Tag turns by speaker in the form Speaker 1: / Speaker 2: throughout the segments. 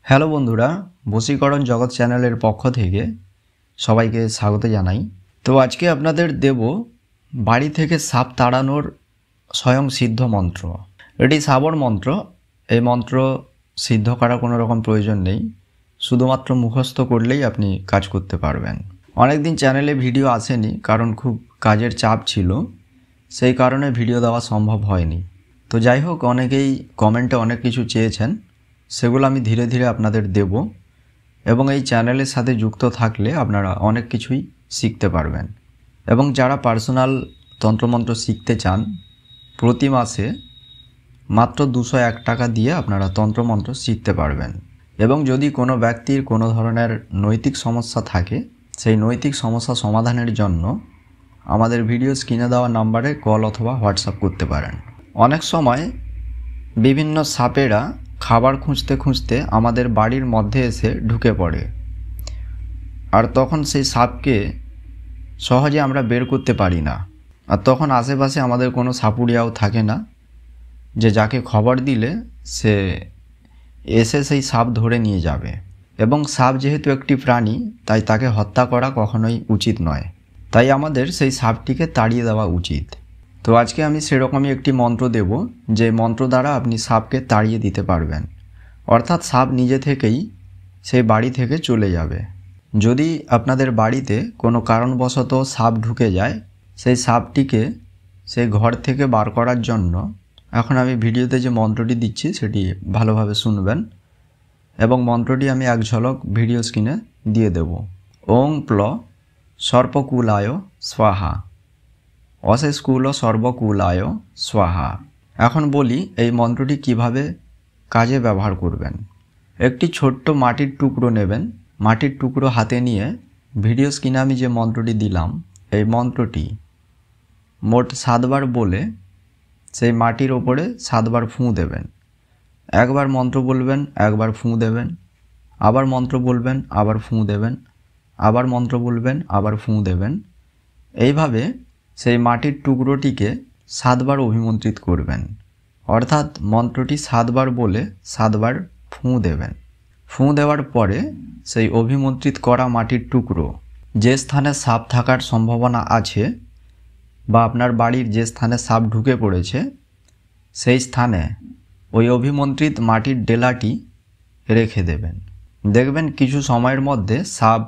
Speaker 1: Hello বন্ধুরা, বশীকরণ জগৎ চ্যানেলের পক্ষ থেকে সবাইকে স্বাগত জানাই। তো আজকে আপনাদের দেব বাড়ি থেকে সাপ তাড়ানোর স্বয়ং সিদ্ধ মন্ত্র। এটি সাবর মন্ত্র। এই মন্ত্র সিদ্ধ করার কোনো রকম প্রয়োজন নেই, শুধুমাত্র মুখস্থ করলেই আপনি কাজ করতে পারবেন। অনেকদিন চ্যানেলে ভিডিও আসেনি, কারণ খুব কাজের চাপ ছিল, সেই কারণে ভিডিও দেওয়া সম্ভব হয়নি। তো যাই হোক, অনেকেই কমেন্টে অনেক কিছু চেয়েছেন, সেগুলো আমি ধীরে ধীরে আপনাদের দেব এবং এই চ্যানেলের সাথে যুক্ত থাকলে আপনারা অনেক কিছুই শিখতে পারবেন। এবং যারা পার্সোনাল তন্ত্রমন্ত্র শিখতে চান, প্রতি মাসে মাত্র 201 টাকা দিয়ে আপনারা তন্ত্রমন্ত্র শিখতে পারবেন। এবং যদি কোনো ব্যক্তির কোনো ধরনের নৈতিক সমস্যা থাকে, সেই নৈতিক সমস্যা সমাধানের জন্য আমাদের ভিডিও স্ক্রিনে দেওয়া নাম্বারে কল অথবা হোয়াটসঅ্যাপ করতে পারেন। অনেক সময় বিভিন্ন সাপেরা খাবার খুঁজতে খুঁজতে আমাদের বাড়ির মধ্যে এসে ঢুকে পড়ে, আর তখন সেই সাপকে সহজে আমরা বের করতে পারি না। আর তখন আশেপাশে আমাদের কোনো সাপুড়িয়াও থাকে না যে যাকে খবর দিলে সে এসে সেই সাপ ধরে নিয়ে যাবে। এবং সাপ যেহেতু একটি প্রাণী, তাই তাকে হত্যা করা কখনোই উচিত নয়। তাই আমাদের সেই সাপটিকে তাড়িয়ে দেওয়া উচিত। তো আজকে আমি সেরকমই একটি মন্ত্র দেব, যে মন্ত্র দ্বারা আপনি সাপকে তাড়িয়ে দিতে পারবেন। অর্থাৎ সাপ নিজে থেকেই সেই বাড়ি থেকে চলে যাবে। যদি আপনাদের বাড়িতে কোনো কারণবশত সাপ ঢুকে যায়, সেই সাপটিকে সেই ঘর থেকে বার করার জন্য এখন আমি ভিডিওতে যে মন্ত্রটি দিচ্ছি সেটি ভালোভাবে শুনবেন, এবং মন্ত্রটি আমি এক ঝলক ভিডিও স্ক্রিনে দিয়ে দেব। ওং প্ল সর্পকুলায় স্বাহা, অশেষকুল সর্বকুলায় স্বাহা। এখন বলি এই মন্ত্রটি কিভাবে কাজে ব্যবহার করবেন। একটি ছোট্ট মাটির টুকরো নেবেন। মাটির টুকরো হাতে নিয়ে ভিডিও স্ক্রিনে আমি যে মন্ত্রটি দিলাম, এই মন্ত্রটি মোট 7 বার বলে সেই মাটির ওপরে 7 বার ফুঁ দেবেন। একবার মন্ত্র বলবেন, একবার ফুঁ দেবেন, আবার মন্ত্র বলবেন, আবার ফুঁ দেবেন, আবার মন্ত্র বলবেন, আবার ফুঁ দেবেন। এইভাবে সেই মাটির টুকরোটিকে 7 বার অভিমন্ত্রিত করবেন। অর্থাৎ মন্ত্রটি 7 বার বলে 7 বার ফুঁ দেবেন। ফুঁ দেওয়ার পরে সেই অভিমন্ত্রিত করা মাটির টুকরো যে স্থানে সাপ থাকার সম্ভাবনা আছে, বা আপনার বাড়ির যে স্থানে সাপ ঢুকে পড়েছে, সেই স্থানে ওই অভিমন্ত্রিত মাটির ডেলাটি রেখে দেবেন। দেখবেন কিছু সময়ের মধ্যে সাপ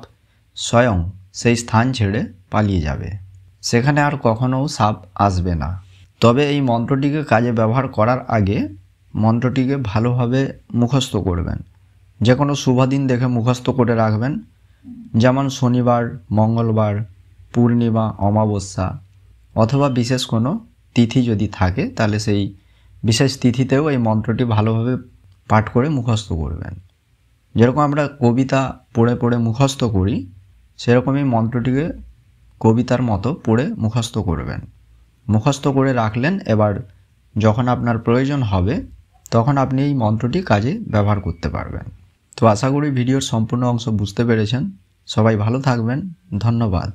Speaker 1: স্বয়ং সেই স্থান ছেড়ে পালিয়ে যাবে, সেখানে আর কখনো সাপ আসবে না। তবে এই মন্ত্রটিকে কাজে ব্যবহার করার আগে মন্ত্রটিকে ভালোভাবে মুখস্থ করবেন। যে কোনো শুভ দিন দেখে মুখস্থ করে রাখবেন, যেমন শনিবার, মঙ্গলবার, পূর্ণিমা, অমাবস্যা, অথবা বিশেষ কোনো তিথি যদি থাকে, তাহলে সেই বিশেষ তিথিতেও এই মন্ত্রটি ভালোভাবে পাঠ করে মুখস্থ করবেন। যেরকম আমরা কবিতা পড়ে পড়ে মুখস্থ করি, সেরকমই মন্ত্রটিকে কবিতার মতো পড়ে মুখস্থ করবেন। মুখস্থ করে রাখলেন। এবার যখন আপনার প্রয়োজন হবে, তখন আপনি এই মন্ত্রটি কাজে ব্যবহার করতে পারবেন। তো আশা করি ভিডিওর সম্পূর্ণ অংশ বুঝতে পেরেছেন। সবাই ভালো থাকবেন। ধন্যবাদ।